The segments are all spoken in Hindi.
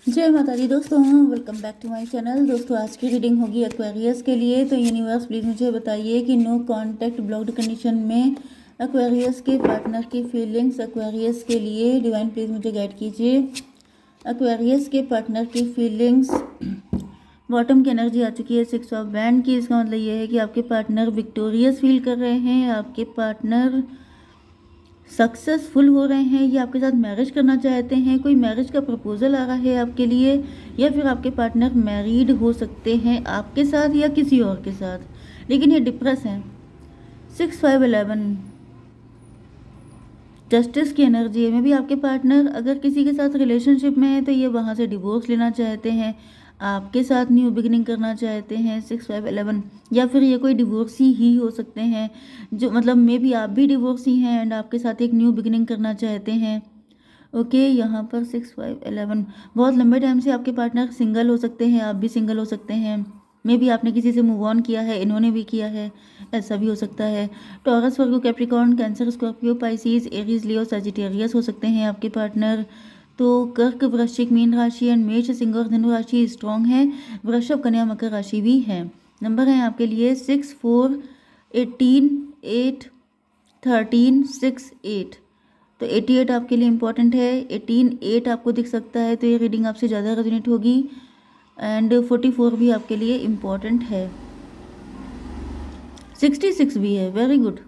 जय माता दी दोस्तों, welcome back to my channel. दोस्तों आज की रीडिंग होगी एक्वेरियस के लिए। तो यूनिवर्स प्लीज़ मुझे बताइए कि नो कांटेक्ट ब्लॉक्ड कंडीशन में एक्वेरियस के पार्टनर की फीलिंग्स एक्वेरियस के लिए। डिवाइन प्लीज़ मुझे गाइड कीजिए। एक्वेरियस के पार्टनर की फीलिंग्स। बॉटम की एनर्जी आ चुकी है 6 ऑफ बैंड की। इसका मतलब ये है कि आपके पार्टनर विक्टोरियस फील कर रहे हैं, आपके पार्टनर सक्सेसफुल हो रहे हैं, ये आपके साथ मैरिज करना चाहते हैं, कोई मैरिज का प्रपोजल आ रहा है आपके लिए, या फिर आपके पार्टनर मैरिड हो सकते हैं आपके साथ या किसी और के साथ, लेकिन ये डिप्रेस हैं। 6 5 11 जस्टिस की एनर्जी है। में भी आपके पार्टनर अगर किसी के साथ रिलेशनशिप में है तो ये वहाँ से डिवोर्स लेना चाहते हैं, आपके साथ न्यू बिगिनिंग करना चाहते हैं। 6 5 11 या फिर ये कोई डिवोर्सी ही हो सकते हैं, जो मतलब मे भी आप भी डिवोर्सी हैं एंड आपके साथ एक न्यू बिगिनिंग करना चाहते हैं। ओके, यहाँ पर 6 5 11 बहुत लंबे टाइम से आपके पार्टनर सिंगल हो सकते हैं, आप भी सिंगल हो सकते हैं। मे बी आपने किसी से मूव ऑन किया है, इन्होंने भी किया है, ऐसा भी हो सकता है। Taurus, Virgo, Capricorn, Cancer, Scorpio, Pisces, Aries, Leo, Sagittarius हो सकते हैं आपके पार्टनर। तो कर्क, वृश्चिक, मीन राशि एंड मेष, सिंह और धनु राशि स्ट्रॉन्ग है। वृषभ, कन्या, मकर राशि भी है। नंबर है आपके लिए 6 4 18 8 13 6 8। तो 88 आपके लिए इंपॉर्टेंट है। 18 8 आपको दिख सकता है तो ये रीडिंग आपसे ज़्यादा रेजोनेट होगी। एंड 44 भी आपके लिए इम्पॉर्टेंट है। 66 भी है, वेरी गुड।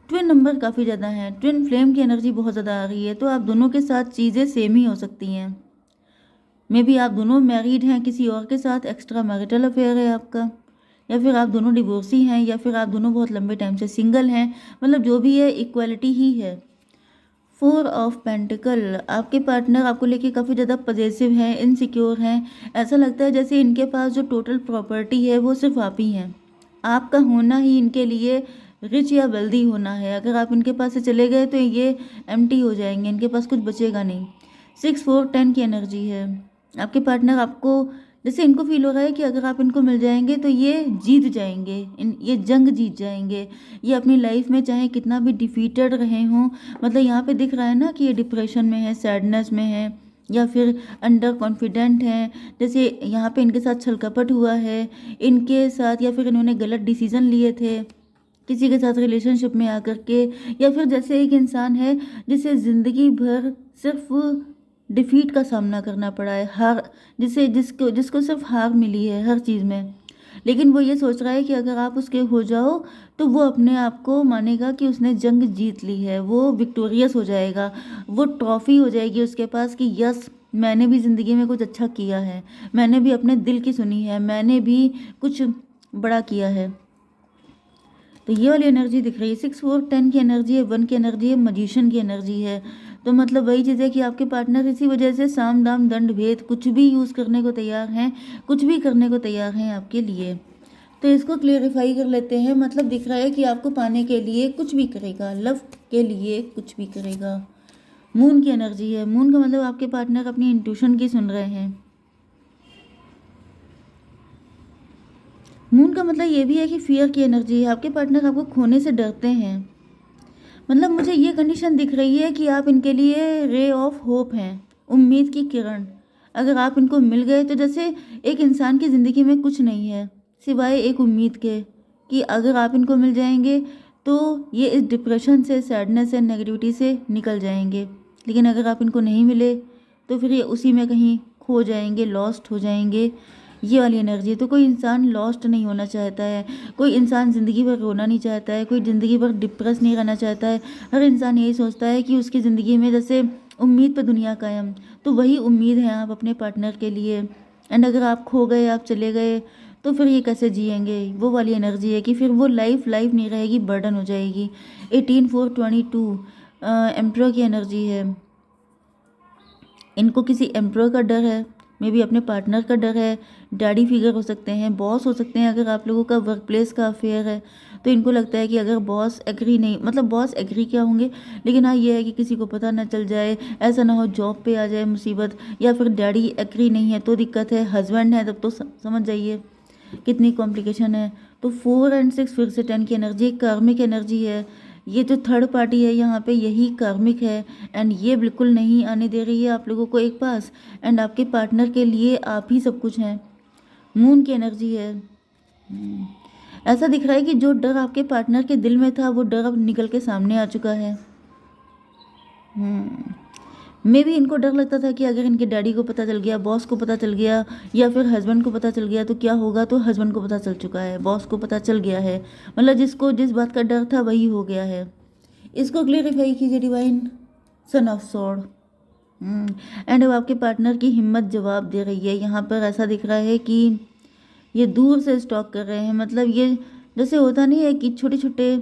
ट्विन नंबर काफ़ी ज़्यादा हैं, ट्विन फ्लेम की एनर्जी बहुत ज़्यादा आ रही है। तो आप दोनों के साथ चीज़ें सेम ही हो सकती हैं। मे बी आप दोनों मैरिड हैं किसी और के साथ, एक्स्ट्रा मैरिटल अफेयर है आपका, या फिर आप दोनों डिवोर्सी हैं, या फिर आप दोनों बहुत लंबे टाइम से सिंगल हैं। मतलब जो भी है इक्वालिटी ही है। 4 ऑफ पेंटिकल, आपके पार्टनर आपको लेके काफ़ी ज़्यादा पजेसिव हैं, इनसिक्योर हैं। ऐसा लगता है जैसे इनके पास जो टोटल प्रॉपर्टी है वो सिर्फ आप ही हैं। आपका होना ही इनके लिए रिच या वेल्दी होना है। अगर आप इनके पास से चले गए तो ये एम्प्टी हो जाएंगे, इनके पास कुछ बचेगा नहीं। 6 4 10 की एनर्जी है। आपके पार्टनर आपको, जैसे इनको फील हो रहा है कि अगर आप इनको मिल जाएंगे तो ये जीत जाएंगे, ये जंग जीत जाएंगे। ये अपनी लाइफ में चाहे कितना भी डिफीटेड रहे हों, मतलब यहाँ पे दिख रहा है ना कि ये डिप्रेशन में है, सैडनेस में है, या फिर अंडर कॉन्फिडेंट हैं। जैसे यहाँ पे इनके साथ छलकपट हुआ है इनके साथ, या फिर इन्होंने गलत डिसीजन लिए थे किसी के साथ रिलेशनशिप में आकर के, या फिर जैसे एक इंसान है जिसे ज़िंदगी भर सिर्फ डिफीट का सामना करना पड़ा है, हार, जिसे जिसको जिसको सिर्फ हार मिली है हर चीज़ में। लेकिन वो ये सोच रहा है कि अगर आप उसके हो जाओ तो वो अपने आप को मानेगा कि उसने जंग जीत ली है, वो विक्टोरियस हो जाएगा, वो ट्रॉफी हो जाएगी उसके पास कि यस, मैंने भी ज़िंदगी में कुछ अच्छा किया है, मैंने भी अपने दिल की सुनी है, मैंने भी कुछ बड़ा किया है। तो ये वाली एनर्जी दिख रही है। 6 4 10 की एनर्जी है, 1 की एनर्जी है, मजिशियन की एनर्जी है। तो मतलब वही चीज़ है कि आपके पार्टनर इसी वजह से साम दाम दंड भेद कुछ भी यूज़ करने को तैयार हैं, कुछ भी करने को तैयार हैं आपके लिए। तो इसको क्लियरिफाई कर लेते हैं। मतलब दिख रहा है कि आपको पाने के लिए कुछ भी करेगा, लव के लिए कुछ भी करेगा। मून की एनर्जी है। मून का मतलब आपके पार्टनर अपनी इंट्यूशन की सुन रहे हैं। मून का मतलब ये भी है कि फियर की एनर्जी है। आपके पार्टनर आपको खोने से डरते हैं। मतलब मुझे ये कंडीशन दिख रही है कि आप इनके लिए रे ऑफ होप हैं, उम्मीद की किरण। अगर आप इनको मिल गए तो जैसे एक इंसान की ज़िंदगी में कुछ नहीं है सिवाय एक उम्मीद के कि अगर आप इनको मिल जाएंगे तो ये इस डिप्रेशन से, सैडनेस से, नेगेटिविटी से निकल जाएंगे। लेकिन अगर आप इनको नहीं मिले तो फिर ये उसी में कहीं खो जाएंगे, लॉस्ट हो जाएंगे। ये वाली एनर्जी है। तो कोई इंसान लॉस्ट नहीं होना चाहता है, कोई इंसान ज़िंदगी भर रोना नहीं चाहता है, कोई ज़िंदगी भर डिप्रेस नहीं रहना चाहता है। हर इंसान यही सोचता है कि उसकी ज़िंदगी में जैसे उम्मीद पे दुनिया कायम, तो वही उम्मीद है आप अपने पार्टनर के लिए। एंड अगर आप खो गए, आप चले गए तो फिर ये कैसे जिएंगे। वो वाली एनर्जी है कि फिर वो लाइफ लाइफ नहीं रहेगी, बर्डन हो जाएगी। 18 4 22 एम्प्रो की एनर्जी है। इनको किसी एम्प्रो का डर है, मे बी अपने पार्टनर का डर है, डैडी फिगर हो सकते हैं, बॉस हो सकते हैं। अगर आप लोगों का वर्क प्लेस का अफेयर है तो इनको लगता है कि अगर बॉस एग्री नहीं, मतलब बॉस एग्री क्या होंगे, लेकिन हाँ ये है कि किसी को पता ना चल जाए, ऐसा ना हो जॉब पे आ जाए मुसीबत, या फिर डैडी एग्री नहीं है तो दिक्कत है, हस्बैंड है तब तो समझ जाइए कितनी कॉम्प्लिकेशन है। तो 4 एंड 6 फिर से 10 की एनर्जी, कार्मिक एनर्जी है। ये जो थर्ड पार्टी है यहाँ पे यही कार्मिक है, एंड ये बिल्कुल नहीं आने दे रही है आप लोगों को एक पास, एंड आपके पार्टनर के लिए आप ही सब कुछ हैं। मून की एनर्जी है। ऐसा दिख रहा है कि जो डर आपके पार्टनर के दिल में था वो डर अब निकल के सामने आ चुका है। मे भी इनको डर लगता था कि अगर इनके डैडी को पता चल गया, बॉस को पता चल गया, या फिर हस्बैंड को पता चल गया तो क्या होगा। तो हस्बैंड को पता चल चुका है, बॉस को पता चल गया है, मतलब जिसको जिस बात का डर था वही हो गया है। इसको क्लियरिफाई कीजिए divine. Son of sword. And अब आपके पार्टनर की हिम्मत जवाब दे रही है। यहाँ पर ऐसा दिख रहा है कि ये दूर से स्टॉक कर रहे हैं, मतलब ये जैसे होता नहीं है कि छोटे छोटे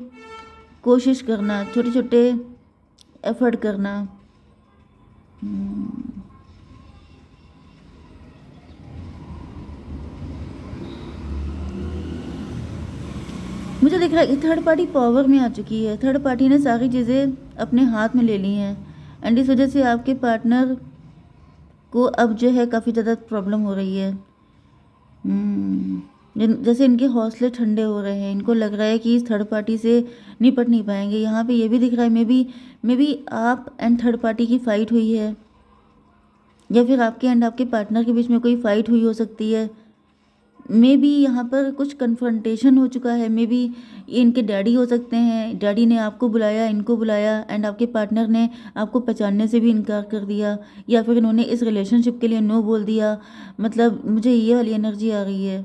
कोशिश करना, छोटे छोटे एफर्ट करना। मुझे दिख रहा है कि थर्ड पार्टी पावर में आ चुकी है। थर्ड पार्टी ने सारी चीज़ें अपने हाथ में ले ली हैं, एंड इस वजह से आपके पार्टनर को अब जो है काफ़ी ज़्यादा प्रॉब्लम हो रही है। जैसे इनके हौसले ठंडे हो रहे हैं। इनको लग रहा है कि इस थर्ड पार्टी से निपट नहीं पाएंगे। यहाँ पे ये भी दिख रहा है मे बी आप एंड थर्ड पार्टी की फ़ाइट हुई है, या फिर आपके एंड आपके पार्टनर के बीच में कोई फ़ाइट हुई हो सकती है। मे बी यहाँ पर कुछ कन्फ्रंटेशन हो चुका है। मे बी इनके डैडी हो सकते हैं, डैडी ने आपको बुलाया, इनको बुलाया, एंड आपके पार्टनर ने आपको पहचानने से भी इनकार कर दिया, या फिर इन्होंने इस रिलेशनशिप के लिए नो बोल दिया। मतलब मुझे ये वाली एनर्जी आ रही है,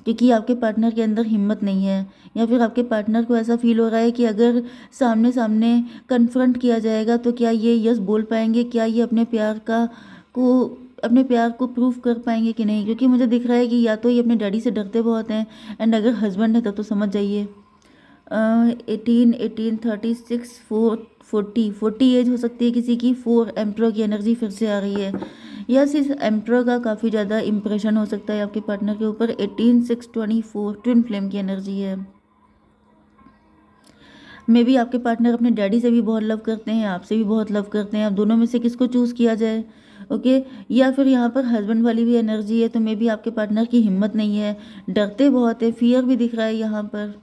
क्योंकि आपके पार्टनर के अंदर हिम्मत नहीं है, या फिर आपके पार्टनर को ऐसा फील हो रहा है कि अगर सामने सामने कन्फ्रंट किया जाएगा तो क्या ये यस बोल पाएंगे, क्या ये अपने प्यार को प्रूव कर पाएंगे कि नहीं। क्योंकि मुझे दिख रहा है कि या तो ये अपने डैडी से डरते बहुत हैं, एंड अगर हस्बैंड है तब तो समझ जाइए। 18, 36, 40 एज हो सकती है किसी की। 4 एम्प्रो की एनर्जी फिर से आ रही है। यस, इस एम्प्रो का काफ़ी ज़्यादा इंप्रेशन हो सकता है आपके पार्टनर के ऊपर। 18, 6, 24 ट्विन फ्लेम की एनर्जी है। मे बी आपके पार्टनर अपने डैडी से भी बहुत लव करते हैं, आपसे भी बहुत लव करते हैं। अब दोनों में से किसको चूज़ किया जाए, ओके। या फिर यहाँ पर हस्बैंड वाली भी एनर्जी है, तो मे बी आपके पार्टनर की हिम्मत नहीं है, डरते बहुत है। फियर भी दिख रहा है यहाँ पर,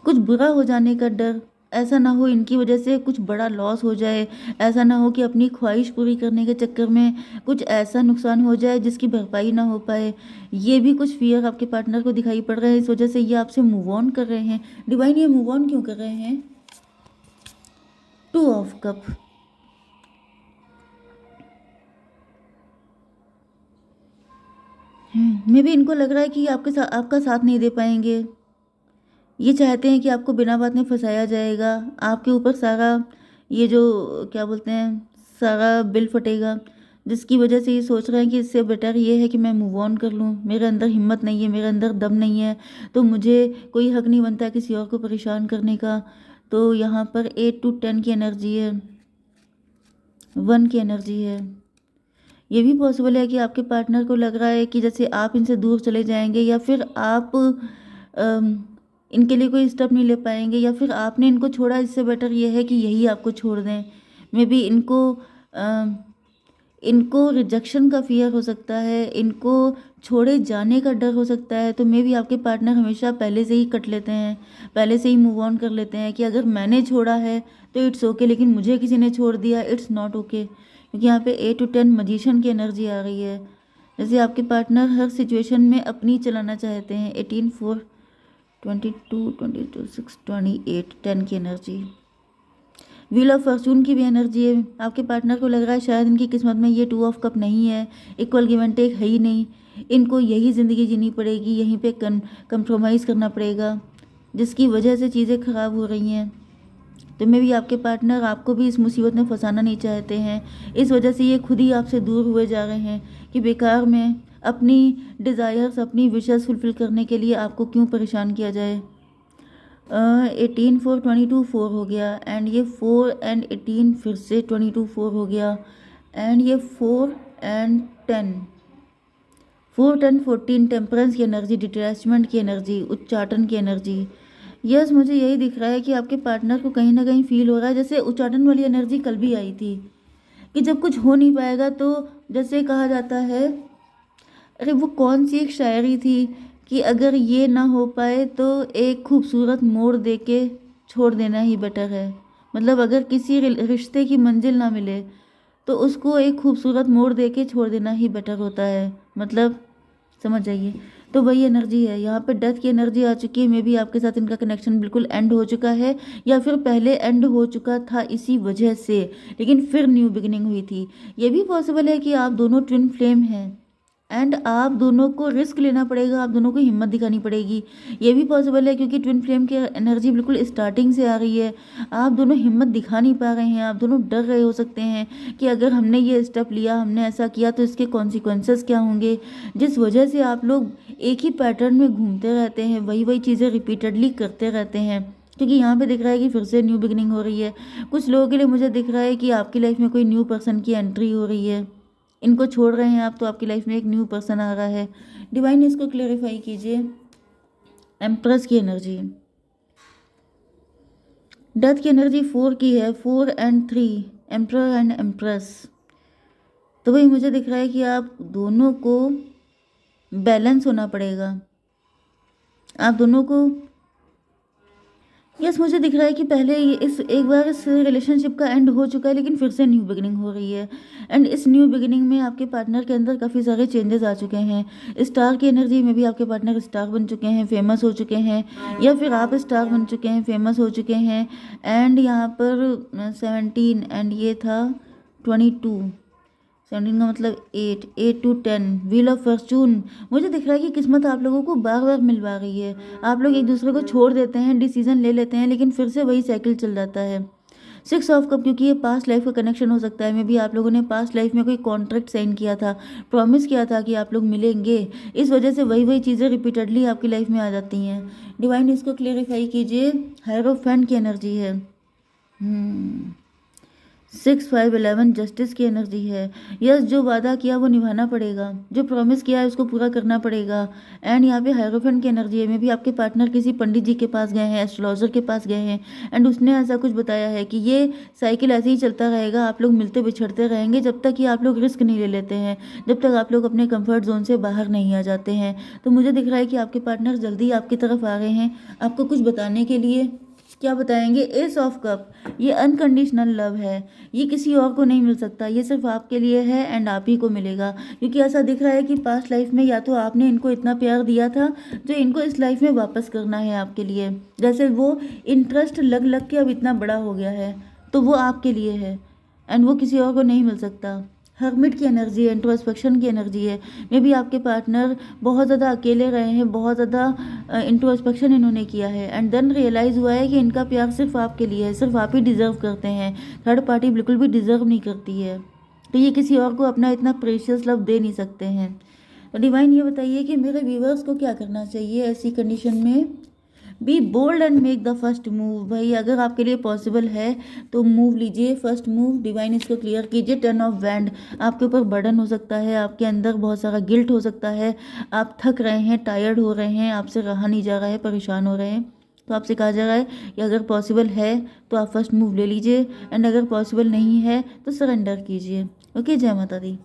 कुछ बुरा हो जाने का डर। ऐसा ना हो इनकी वजह से कुछ बड़ा लॉस हो जाए, ऐसा ना हो कि अपनी ख्वाहिश पूरी करने के चक्कर में कुछ ऐसा नुकसान हो जाए जिसकी भरपाई ना हो पाए। ये भी कुछ फियर आपके पार्टनर को दिखाई पड़ रहे हैं। इस वजह से ये आपसे मूव ऑन कर रहे हैं। डिवाइन, ये मूव ऑन क्यों कर रहे हैं? 2 ऑफ कप। मे भी इनको लग रहा है कि आपका साथ नहीं दे पाएंगे। ये चाहते हैं कि आपको बिना बात में फंसाया जाएगा, आपके ऊपर सारा ये जो क्या बोलते हैं सारा बिल फटेगा, जिसकी वजह से ये सोच रहे हैं कि इससे बेटर ये है कि मैं मूव ऑन कर लूँ। मेरे अंदर हिम्मत नहीं है, मेरे अंदर दम नहीं है, तो मुझे कोई हक नहीं बनता किसी और को परेशान करने का। तो यहाँ पर 8 to 10 की एनर्जी है, 1 की एनर्जी है। ये भी पॉसिबल है कि आपके पार्टनर को लग रहा है कि जैसे आप इनसे दूर चले जाएंगे, या फिर आप इनके लिए कोई स्टेप नहीं ले पाएंगे, या फिर आपने इनको छोड़ा। इससे बेटर ये है कि यही आपको छोड़ दें। मे बी इनको रिजेक्शन का फियर हो सकता है, इनको छोड़े जाने का डर हो सकता है। तो मे बी आपके पार्टनर हमेशा पहले से ही कट लेते हैं, पहले से ही मूव ऑन कर लेते हैं कि अगर मैंने छोड़ा है तो इट्स ओके, लेकिन मुझे किसी ने छोड़ दिया, इट्स नॉट ओके। क्योंकि यहाँ पे 8 to 10 मजिशियन की एनर्जी आ रही है। जैसे आपके पार्टनर हर सिचुएशन में अपनी चलाना चाहते हैं। 18, 4, 22, 22, 6, 28 10 की एनर्जी। व्हील ऑफ फॉर्चून की भी एनर्जी है। आपके पार्टनर को लग रहा है शायद इनकी किस्मत में ये 2 ऑफ कप नहीं है, इक्वल गिव एंड टेक है ही नहीं। इनको यही ज़िंदगी जीनी पड़ेगी, यहीं पे कंप्रोमाइज़ करना पड़ेगा, जिसकी वजह से चीज़ें ख़राब हो रही हैं। तो मे भी आपके पार्टनर आपको भी इस मुसीबत में फंसाना नहीं चाहते हैं। इस वजह से ये खुद ही आपसे दूर हुए जा रहे हैं कि बेकार में अपनी डिज़ायर्स, अपनी विशेस फुलफ़िल करने के लिए आपको क्यों परेशान किया जाए। 18, 4, 22 4 हो गया, एंड ये 4 and 18 फिर से 22 4 हो गया, एंड ये 4 and 10, 4, 10, 14 टेम्परेंस की एनर्जी, डिटैचमेंट की एनर्जी, उच्चाटन की एनर्जी। यस, मुझे यही दिख रहा है कि आपके पार्टनर को कहीं ना कहीं फील हो रहा है, जैसे उच्चाटन वाली एनर्जी कल भी आई थी कि जब कुछ हो नहीं पाएगा तो जैसे कहा जाता है, अरे वो कौन सी एक शायरी थी कि अगर ये ना हो पाए तो एक खूबसूरत मोड़ दे के छोड़ देना ही बेटर है। मतलब अगर किसी रिश्ते की मंजिल ना मिले तो उसको एक खूबसूरत मोड़ दे के छोड़ देना ही बेटर होता है। मतलब समझ जाइए। तो वही एनर्जी है यहाँ पे, डेथ की एनर्जी आ चुकी है। मे बी आपके साथ इनका कनेक्शन बिल्कुल एंड हो चुका है, या फिर पहले एंड हो चुका था इसी वजह से, लेकिन फिर न्यू बिगिनिंग हुई थी। ये भी पॉसिबल है कि आप दोनों ट्विन फ्लेम हैं एंड आप दोनों को रिस्क लेना पड़ेगा, आप दोनों को हिम्मत दिखानी पड़ेगी। ये भी पॉसिबल है क्योंकि ट्विन फ्लेम की एनर्जी बिल्कुल स्टार्टिंग से आ रही है। आप दोनों हिम्मत दिखा नहीं पा रहे हैं, आप दोनों डर रहे हो सकते हैं कि अगर हमने ये स्टेप लिया, हमने ऐसा किया तो इसके कॉन्सिक्वेंसेस क्या होंगे, जिस वजह से आप लोग एक ही पैटर्न में घूमते रहते हैं, वही वही चीज़ें रिपीटेडली करते रहते हैं। क्योंकि यहाँ पे दिख रहा है कि फिर से न्यू बिगिनिंग हो रही है। कुछ लोगों के लिए मुझे दिख रहा है कि आपकी लाइफ में कोई न्यू पर्सन की एंट्री हो रही है। इनको छोड़ रहे हैं आप तो आपकी लाइफ में एक न्यू पर्सन आ रहा है। डिवाइन इसको क्लेरिफाई कीजिए। एम्प्रेस की एनर्जी, डेथ की एनर्जी 4 की है, 4 एंड 3, एम्प्रर एंड एम्प्रेस। तो वही मुझे दिख रहा है कि आप दोनों को बैलेंस होना पड़ेगा। आप दोनों को यस मुझे दिख रहा है कि पहले इस एक बार इस रिलेशनशिप का एंड हो चुका है, लेकिन फिर से न्यू बिगिनिंग हो रही है। एंड इस न्यू बिगिनिंग में आपके पार्टनर के अंदर काफ़ी सारे चेंजेस आ चुके हैं। स्टार की एनर्जी में भी आपके पार्टनर स्टार बन चुके हैं, फेमस हो चुके हैं, या फिर आप स्टार बन चुके हैं, फेमस हो चुके हैं। एंड यहाँ पर 17 एंड ये था 22, 17 का मतलब 8 to 10, व्हील ऑफ फॉर्चून। मुझे दिख रहा है कि किस्मत आप लोगों को बार बार मिलवा रही है। आप लोग एक दूसरे को छोड़ देते हैं, डिसीजन ले लेते हैं, लेकिन फिर से वही साइकिल चल जाता है। 6 ऑफ कप, क्योंकि ये पास्ट लाइफ का कनेक्शन हो सकता है। मे बी आप लोगों ने पास्ट लाइफ में कोई कॉन्ट्रैक्ट साइन किया था, प्रॉमिस किया था कि आप लोग मिलेंगे। इस वजह से वही वही चीज़ें रिपीटेडली आपकी लाइफ में आ जाती हैं। डिवाइन इसको क्लेरिफाई कीजिए। हायरोफेंट की एनर्जी है। 6, 5, 11 जस्टिस की एनर्जी है। यस, जो वादा किया वो निभाना पड़ेगा, जो प्रॉमिस किया है उसको पूरा करना पड़ेगा। एंड यहाँ पे हायरोफेंट की एनर्जी है। मे बी आपके पार्टनर किसी पंडित जी के पास गए हैं, एस्ट्रोलॉजर के पास गए हैं, एंड उसने ऐसा कुछ बताया है कि ये साइकिल ऐसे ही चलता रहेगा, आप लोग मिलते बिछड़ते रहेंगे जब तक कि आप लोग रिस्क नहीं ले लेते हैं, जब तक आप लोग अपने कंफर्ट जोन से बाहर नहीं आ जाते हैं। तो मुझे दिख रहा है कि आपके पार्टनर जल्दी आपकी तरफ आ रहे हैं आपको कुछ बताने के लिए। क्या बताएंगे? एस ऑफ कप, ये अनकंडीशनल लव है। ये किसी और को नहीं मिल सकता, ये सिर्फ आपके लिए है एंड आप ही को मिलेगा। क्योंकि ऐसा दिख रहा है कि पास्ट लाइफ में या तो आपने इनको इतना प्यार दिया था जो इनको इस लाइफ में वापस करना है आपके लिए। जैसे वो इंटरेस्ट लग लग के अब इतना बड़ा हो गया है, तो वो आपके लिए है एंड वो किसी और को नहीं मिल सकता। हर्मिट की एनर्जी है, इंट्रोस्पेक्शन की एनर्जी है। मे बी आपके पार्टनर बहुत ज़्यादा अकेले रहे हैं, बहुत ज़्यादा इंट्रोस्पेक्शन इन्होंने किया है, एंड देन रियलाइज़ हुआ है कि इनका प्यार सिर्फ आपके लिए है, सिर्फ आप ही डिज़र्व करते हैं, थर्ड पार्टी बिल्कुल भी डिज़र्व नहीं करती है। तो ये किसी और को अपना इतना प्रेशियस लव दे नहीं सकते हैं। तो डिवाइन ये बताइए कि मेरे व्यूवर्स को क्या करना चाहिए ऐसी कंडीशन में? Be bold and make the first move. भाई अगर आपके लिए पॉसिबल है तो मूव लीजिए, फर्स्ट मूव। डिवाइन इसको क्लियर कीजिए। 10 ऑफ वैंड, आपके ऊपर बर्डन हो सकता है, आपके अंदर बहुत सारा गिल्ट हो सकता है, आप थक रहे हैं, टायर्ड हो रहे हैं, आपसे रहा नहीं जा रहा है, परेशान हो रहे हैं। तो आपसे कहा जा रहा है कि अगर पॉसिबल है तो आप फर्स्ट मूव ले लीजिए, एंड अगर पॉसिबल नहीं है तो सरेंडर कीजिए। ओके, जय माता दी।